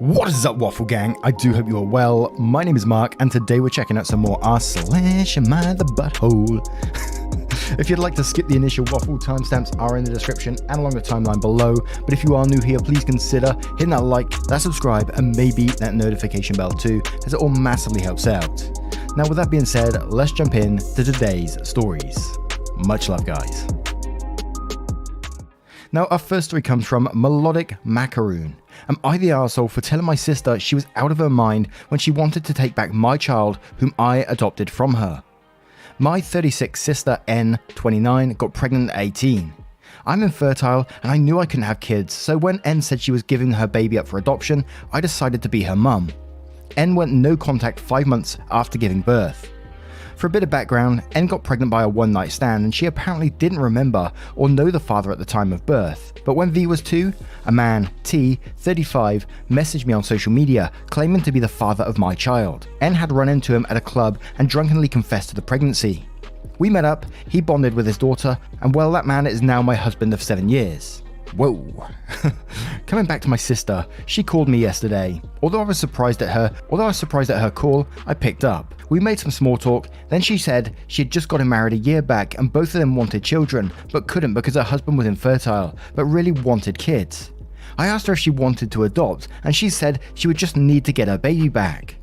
What is up, Waffle Gang? I do hope you are well. My name is Mark, and today we're checking out some more r/Am I the Butthole? If you'd like to skip the initial waffle, timestamps are in the description and along the timeline below. But if you are new here, please consider hitting that like, that subscribe, and maybe that notification bell too, as it all massively helps out. Now, with that being said, let's jump in to today's stories. Much love, guys. Now, our first story comes from Melodic Macaroon. Am I the arsehole for telling my sister she was out of her mind when she wanted to take back my child whom I adopted from her? My 36 sister N, 29, got pregnant at 18. I'm infertile and I knew I couldn't have kids, so when N said she was giving her baby up for adoption, I decided to be her mum. N went no contact 5 months after giving birth. For a bit of background, N got pregnant by a one-night stand and she apparently didn't remember or know the father at the time of birth. But when V was 2, a man, T, 35, messaged me on social media claiming to be the father of my child. N had run into him at a club and drunkenly confessed to the pregnancy. We met up, he bonded with his daughter, and well, that man is now my husband of 7 years. Whoa. Coming back to my sister, she called me yesterday. Although I was surprised at her call, I picked up. We made some small talk, then she said she had just gotten married a year back and both of them wanted children, but couldn't because her husband was infertile, but really wanted kids. I asked her if she wanted to adopt, and she said she would just need to get her baby back.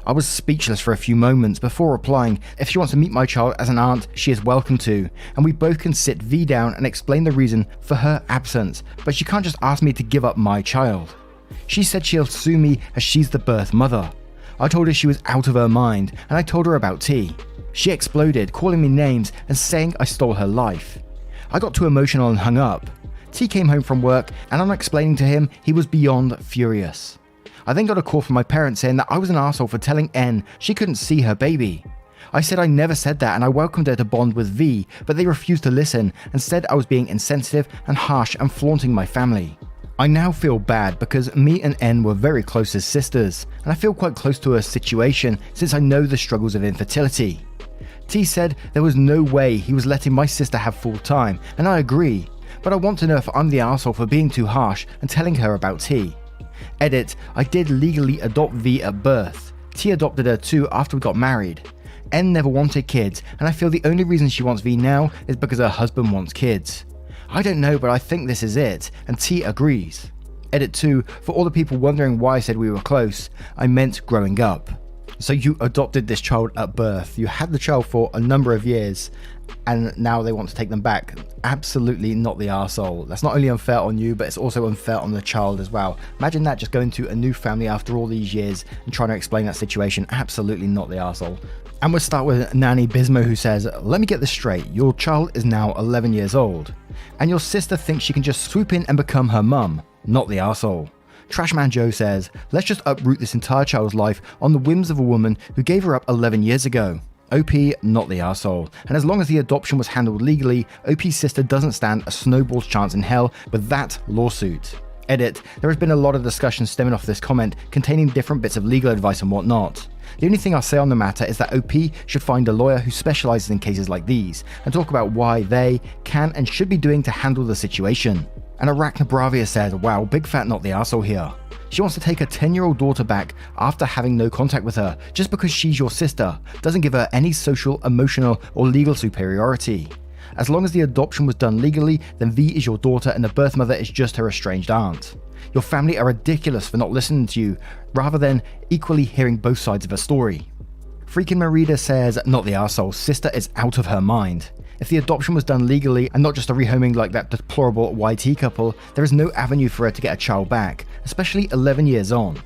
I was speechless for a few moments before replying if she wants to meet my child as an aunt, she is welcome to, and we both can sit V down and explain the reason for her absence, but she can't just ask me to give up my child. She said she'll sue me as she's the birth mother. I told her she was out of her mind, and I told her about T. She exploded, calling me names and saying I stole her life. I got too emotional and hung up. T came home from work, and on explaining to him, he was beyond furious. I then got a call from my parents saying that I was an arsehole for telling N she couldn't see her baby. I said I never said that and I welcomed her to bond with V, but they refused to listen and said I was being insensitive and harsh and flaunting my family. I now feel bad because me and N were very close as sisters, and I feel quite close to her situation since I know the struggles of infertility. T said there was no way he was letting my sister have full time, and I agree, but I want to know if I'm the arsehole for being too harsh and telling her about T. Edit, I did legally adopt V at birth. T adopted her too after we got married. N never wanted kids, and I feel the only reason she wants V now is because her husband wants kids. I don't know, but I think this is it, and T agrees. Edit 2, for all the people wondering why I said we were close, I meant growing up. So you adopted this child at birth, you had the child for a number of years, and now they want to take them back. Absolutely not the arsehole. That's not only unfair on you, but it's also unfair on the child as well. Imagine that, just going to a new family after all these years and trying to explain that situation. Absolutely not the arsehole. And we'll start with Nanny Bismo, who says, let me get this straight, your child is now 11 years old, and your sister thinks she can just swoop in and become her mum. Not the arsehole. Trashman Joe says, let's just uproot this entire child's life on the whims of a woman who gave her up 11 years ago. OP, not the arsehole. And as long as the adoption was handled legally, OP's sister doesn't stand a snowball's chance in hell with that lawsuit. Edit, there has been a lot of discussion stemming off this comment containing different bits of legal advice and whatnot. The only thing I'll say on the matter is that OP should find a lawyer who specializes in cases like these and talk about why they can and should be doing to handle the situation. And Arachnabravia said, wow, big fat not the arsehole here. She wants to take her 10-year-old daughter back after having no contact with her just because she's your sister, doesn't give her any social, emotional, or legal superiority. As long as the adoption was done legally, then V is your daughter and the birth mother is just her estranged aunt. Your family are ridiculous for not listening to you, rather than equally hearing both sides of a story. Freaking Marita says, not the arsehole, sister is out of her mind. If the adoption was done legally and not just a rehoming like that deplorable YT couple, there is no avenue for her to get a child back, especially 11 years on.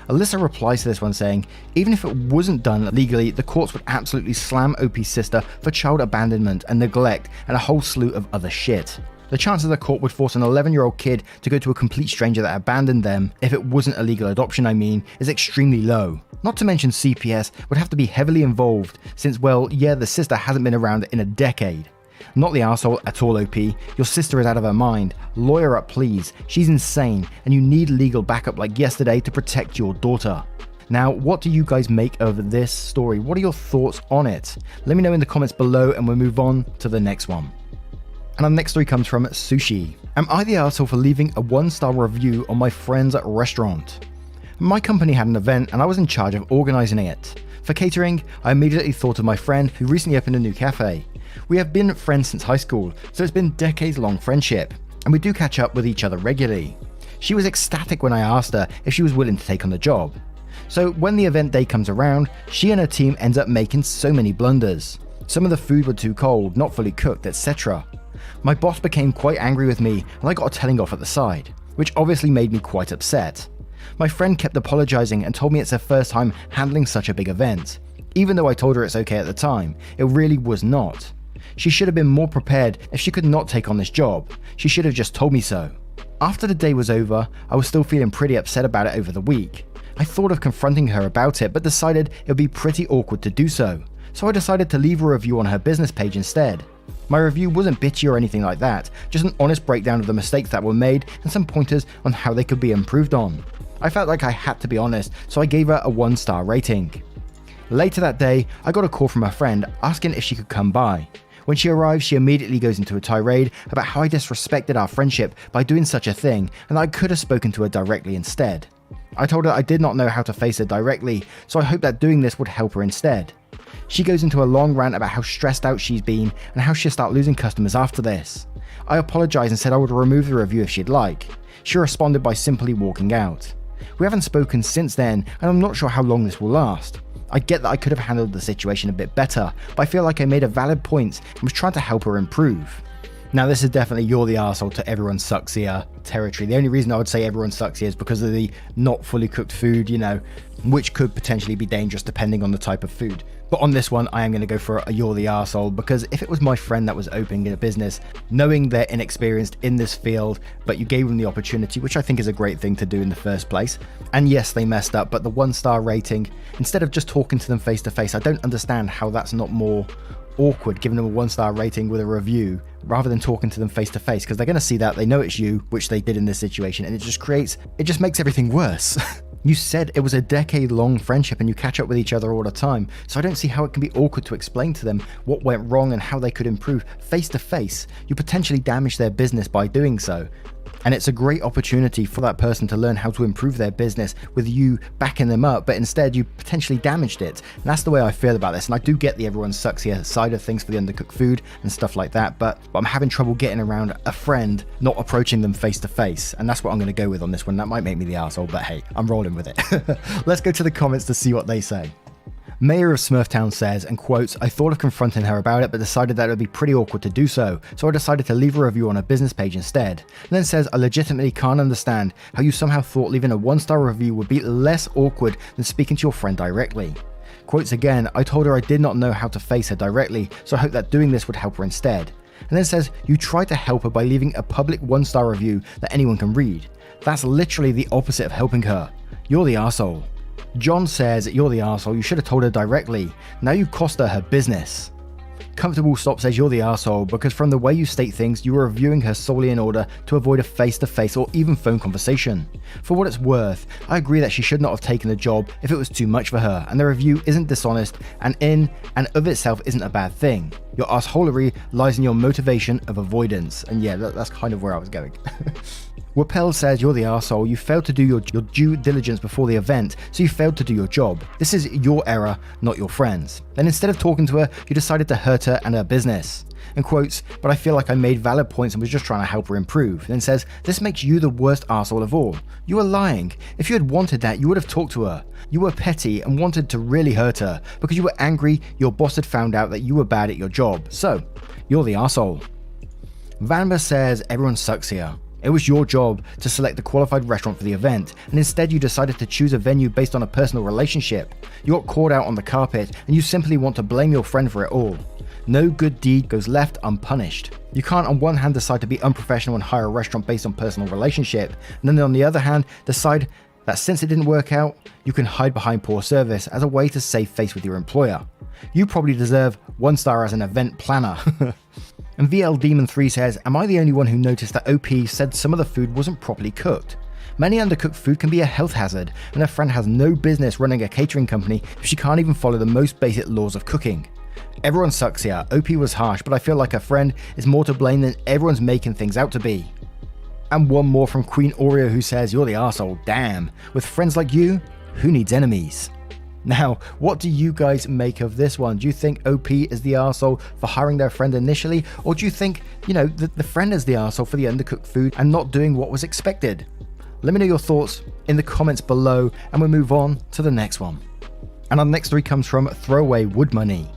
Alyssa replies to this one saying, even if it wasn't done legally, the courts would absolutely slam OP's sister for child abandonment and neglect and a whole slew of other shit. The chances the court would force an 11-year-old kid to go to a complete stranger that abandoned them, if it wasn't a legal adoption I mean, is extremely low. Not to mention CPS would have to be heavily involved since, well, yeah, the sister hasn't been around in a decade. Not the arsehole at all, OP. Your sister is out of her mind. Lawyer up, please. She's insane, and you need legal backup like yesterday to protect your daughter. Now, what do you guys make of this story? What are your thoughts on it? Let me know in the comments below, and we'll move on to the next one. And our next story comes from Sushi. Am I the arsehole for leaving a 1-star review on my friend's restaurant? My company had an event and I was in charge of organising it. For catering, I immediately thought of my friend who recently opened a new cafe. We have been friends since high school, so it's been decades-long friendship, and we do catch up with each other regularly. She was ecstatic when I asked her if she was willing to take on the job. So when the event day comes around, she and her team ends up making so many blunders. Some of the food were too cold, not fully cooked, etc. My boss became quite angry with me and I got a telling off at the side, which obviously made me quite upset. My friend kept apologising and told me it's her first time handling such a big event. Even though I told her it's okay at the time, it really was not. She should have been more prepared if she could not take on this job. She should have just told me so. After the day was over, I was still feeling pretty upset about it over the week. I thought of confronting her about it, but decided it would be pretty awkward to do so. So I decided to leave a review on her business page instead. My review wasn't bitchy or anything like that, just an honest breakdown of the mistakes that were made and some pointers on how they could be improved on. I felt like I had to be honest, so I gave her a 1-star rating. Later that day, I got a call from her friend asking if she could come by. When she arrives, she immediately goes into a tirade about how I disrespected our friendship by doing such a thing and that I could have spoken to her directly instead. I told her I did not know how to face her directly, so I hoped that doing this would help her instead. She goes into a long rant about how stressed out she's been and how she'll start losing customers after this. I apologised and said I would remove the review if she'd like. She responded by simply walking out. We haven't spoken since then and I'm not sure how long this will last. I get that I could have handled the situation a bit better, but I feel like I made a valid point and was trying to help her improve. Now this is definitely you're the arsehole to everyone sucks here territory. The only reason I would say everyone sucks here is because of the not fully cooked food, which could potentially be dangerous depending on the type of food. But on this one, I am going to go for a you're the arsehole, because if it was my friend that was opening a business, knowing they're inexperienced in this field, but you gave them the opportunity, which I think is a great thing to do in the first place. And yes, they messed up, but the 1-star rating, instead of just talking to them face to face, I don't understand how that's not more awkward giving them a 1-star rating with a review rather than talking to them face to face, because they're going to see that, they know it's you, which they did in this situation, and it just makes everything worse. You said it was a decade-long friendship and you catch up with each other all the time, so I don't see how it can be awkward to explain to them what went wrong and how they could improve face to face. You potentially damage their business by doing so. And it's a great opportunity for that person to learn how to improve their business with you backing them up, but instead you potentially damaged it. And that's the way I feel about this. And I do get the everyone sucks here side of things for the undercooked food and stuff like that, but I'm having trouble getting around a friend not approaching them face to face. And that's what I'm going to go with on this one. That might make me the arsehole, but hey, I'm rolling with it. Let's go to the comments to see what they say. Mayor of Smurftown says, and quotes, I thought of confronting her about it but decided that it would be pretty awkward to do so I decided to leave a review on her business page instead. And then says, I legitimately can't understand how you somehow thought leaving a 1-star review would be less awkward than speaking to your friend directly. Quotes again, I told her I did not know how to face her directly, so I hope that doing this would help her instead. And then says, you tried to help her by leaving a public 1-star review that anyone can read. That's literally the opposite of helping her. You're the arsehole. John says, you're the arsehole, you should have told her directly. Now you cost her business. Comfortable Stop says, you're the arsehole because from the way you state things, you are reviewing her solely in order to avoid a face-to-face or even phone conversation. For what it's worth, I agree that she should not have taken the job if it was too much for her, and the review isn't dishonest and in and of itself isn't a bad thing. Your assholery lies in your motivation of avoidance. And yeah, that's kind of where I was going. Wapel says, you're the arsehole, you failed to do your due diligence before the event, so you failed to do your job. This is your error, not your friend's. Then instead of talking to her, you decided to hurt her and her business. And quotes, but I feel like I made valid points and was just trying to help her improve. Then says, this makes you the worst arsehole of all. You are lying. If you had wanted that, you would have talked to her. You were petty and wanted to really hurt her because you were angry your boss had found out that you were bad at your job. So, you're the arsehole. Vanba says, everyone sucks here. It was your job to select the qualified restaurant for the event, and instead you decided to choose a venue based on a personal relationship. You got caught out on the carpet, and you simply want to blame your friend for it all. No good deed goes left unpunished. You can't on one hand decide to be unprofessional and hire a restaurant based on personal relationship, and then on the other hand decide that since it didn't work out, you can hide behind poor service as a way to save face with your employer. You probably deserve 1-star as an event planner. And VL Demon 3 says, am I the only one who noticed that OP said some of the food wasn't properly cooked? Many undercooked food can be a health hazard, and her friend has no business running a catering company if she can't even follow the most basic laws of cooking. Everyone sucks here. OP was harsh, but I feel like her friend is more to blame than everyone's making things out to be. And one more from Queen Oreo, who says, "You're the arsehole, damn. With friends like you, who needs enemies?" Now, what do you guys make of this one? Do you think OP is the arsehole for hiring their friend initially? Or do you think, the friend is the arsehole for the undercooked food and not doing what was expected? Let me know your thoughts in the comments below, and we'll move on to the next one. And our next three comes from Throwaway Wood Money.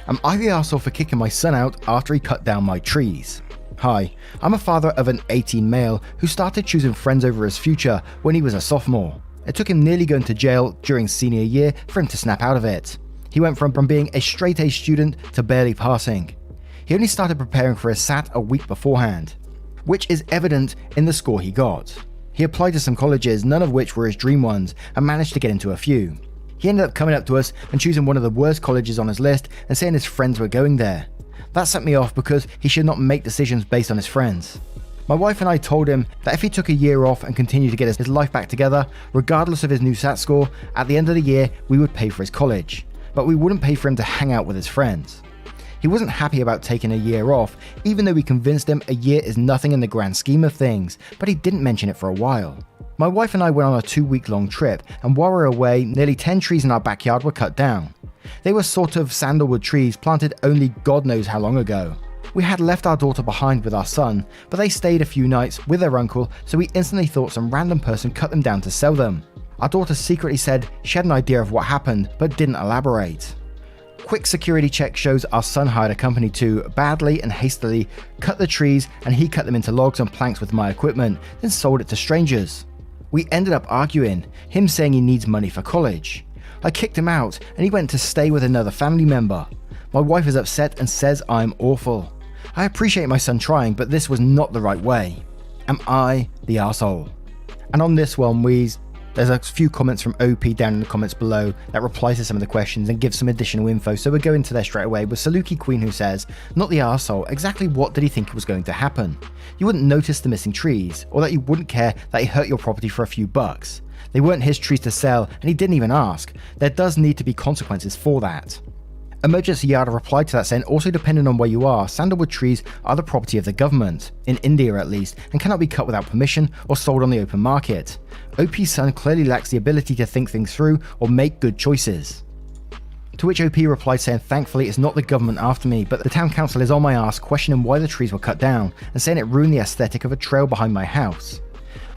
Am I the arsehole for kicking my son out after he cut down my trees? Hi, I'm a father of an 18 male who started choosing friends over his future when he was a sophomore. It took him nearly going to jail during senior year for him to snap out of it. He went from being a straight A student to barely passing. He only started preparing for his SAT a week beforehand, which is evident in the score he got. He applied to some colleges, none of which were his dream ones, and managed to get into a few. He ended up coming up to us and choosing one of the worst colleges on his list and saying his friends were going there. That set me off because he should not make decisions based on his friends. My wife and I told him that if he took a year off and continued to get his life back together, regardless of his new SAT score, at the end of the year we would pay for his college, but we wouldn't pay for him to hang out with his friends. He wasn't happy about taking a year off, even though we convinced him a year is nothing in the grand scheme of things, but he didn't mention it for a while. My wife and I went on a 2-week-long trip, and while we were away, nearly 10 trees in our backyard were cut down. They were sort of sandalwood trees planted only God knows how long ago. We had left our daughter behind with our son, but they stayed a few nights with their uncle, so we instantly thought some random person cut them down to sell them. Our daughter secretly said she had an idea of what happened, but didn't elaborate. Quick security check shows our son hired a company to, badly and hastily, cut the trees, and he cut them into logs and planks with my equipment, then sold it to strangers. We ended up arguing, him saying he needs money for college. I kicked him out, and he went to stay with another family member. My wife is upset and says I'm awful. I appreciate my son trying, but this was not the right way. Am I the arsehole? And on this one, there's a few comments from OP down in the comments below that reply to some of the questions and give some additional info, so we'll go into there straight away with Saluki Queen, who says, "Not the arsehole, exactly what did he think was going to happen? You wouldn't notice the missing trees, or that you wouldn't care that he hurt your property for a few bucks. They weren't his trees to sell, and he didn't even ask. There does need to be consequences for that." Emergency Yada replied to that saying, "Also depending on where you are, sandalwood trees are the property of the government, in India at least, and cannot be cut without permission or sold on the open market. OP's son clearly lacks the ability to think things through or make good choices." To which OP replied saying, "Thankfully it's not the government after me, but the town council is on my ass questioning why the trees were cut down and saying it ruined the aesthetic of a trail behind my house.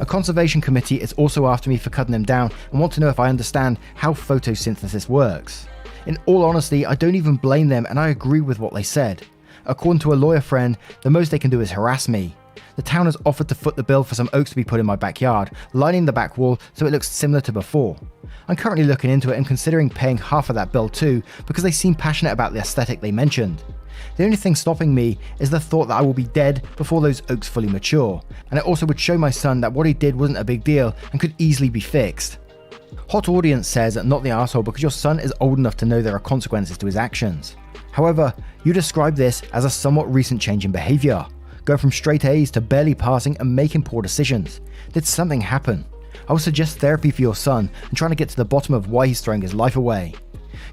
A conservation committee is also after me for cutting them down and want to know if I understand how photosynthesis works. In all honesty, I don't even blame them, and I agree with what they said. According to a lawyer friend, the most they can do is harass me. The town has offered to foot the bill for some oaks to be put in my backyard, lining the back wall so it looks similar to before. I'm currently looking into it and considering paying half of that bill too, because they seem passionate about the aesthetic they mentioned. The only thing stopping me is the thought that I will be dead before those oaks fully mature, and it also would show my son that what he did wasn't a big deal and could easily be fixed." Hot Audience says, "Not the arsehole because your son is old enough to know there are consequences to his actions. However, you describe this as a somewhat recent change in behaviour, going from straight A's to barely passing and making poor decisions. Did something happen? I would suggest therapy for your son and trying to get to the bottom of why he's throwing his life away.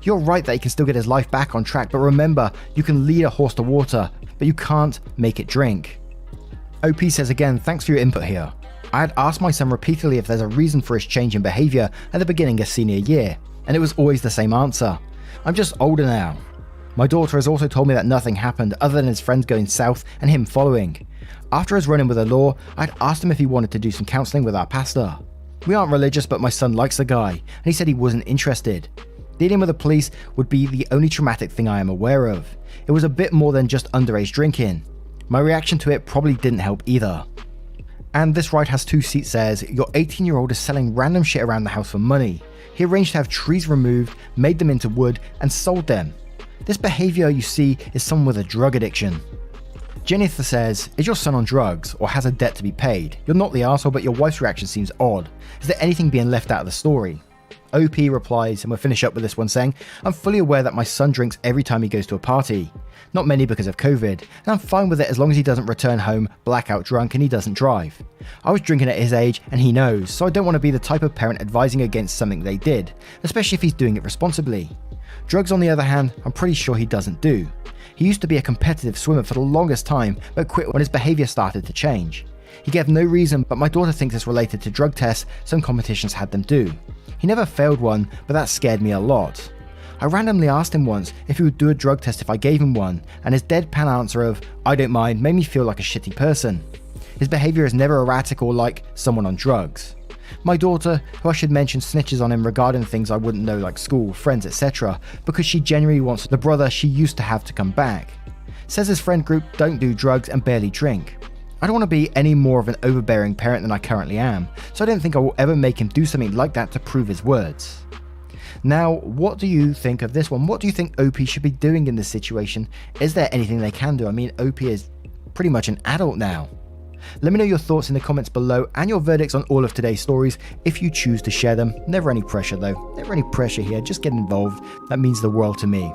You're right that he can still get his life back on track, but remember, you can lead a horse to water, but you can't make it drink." OP says again, "Thanks for your input here. I had asked my son repeatedly if there's a reason for his change in behaviour at the beginning of senior year, and it was always the same answer. I'm just older now. My daughter has also told me that nothing happened other than his friends going south and him following. After his run-in with the law, I'd asked him if he wanted to do some counselling with our pastor. We aren't religious, but my son likes the guy, and he said he wasn't interested. Dealing with the police would be the only traumatic thing I am aware of. It was a bit more than just underage drinking. My reaction to it probably didn't help either." And this ride has two seats says, "Your 18-year-old is selling random shit around the house for money. He arranged to have trees removed, made them into wood, and sold them. This behaviour you see is someone with a drug addiction." Jennifer says, "Is your son on drugs or has a debt to be paid? You're not the arsehole, but your wife's reaction seems odd. Is there anything being left out of the story?" OP replies, and we'll finish up with this one saying, "I'm fully aware that my son drinks every time he goes to a party. Not many because of COVID, and I'm fine with it as long as he doesn't return home blackout drunk and he doesn't drive. I was drinking at his age and he knows, so I don't want to be the type of parent advising against something they did, especially if he's doing it responsibly. Drugs on the other hand, I'm pretty sure he doesn't do. He used to be a competitive swimmer for the longest time, but quit when his behaviour started to change. He gave no reason, but my daughter thinks it's related to drug tests some competitions had them do. He never failed one, but that scared me a lot. I randomly asked him once if he would do a drug test if I gave him one, and his deadpan answer of, "I don't mind," made me feel like a shitty person. His behaviour is never erratic or like someone on drugs. My daughter, who I should mention, snitches on him regarding things I wouldn't know like school, friends, etc. because she genuinely wants the brother she used to have to come back. Says his friend group don't do drugs and barely drink. I don't want to be any more of an overbearing parent than I currently am, so I don't think I will ever make him do something like that to prove his words. Now, what do you think of this one? What do you think OP should be doing in this situation? Is there anything they can do? I mean, OP is pretty much an adult now. Let me know your thoughts in the comments below and your verdicts on all of today's stories if you choose to share them. Never any pressure though. Never any pressure here. Just get involved. That means the world to me.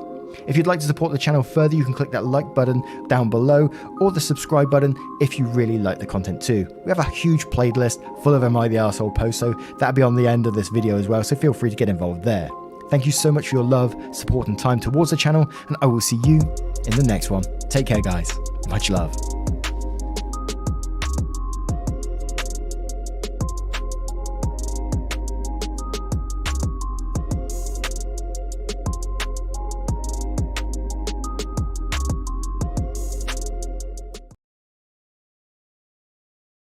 If you'd like to support the channel further, you can click that like button down below or the subscribe button if you really like the content too. We have a huge playlist full of Am I the Arsehole posts, so that'll be on the end of this video as well, so feel free to get involved there. Thank you so much for your love, support and time towards the channel, and I will see you in the next one. Take care guys. Much love.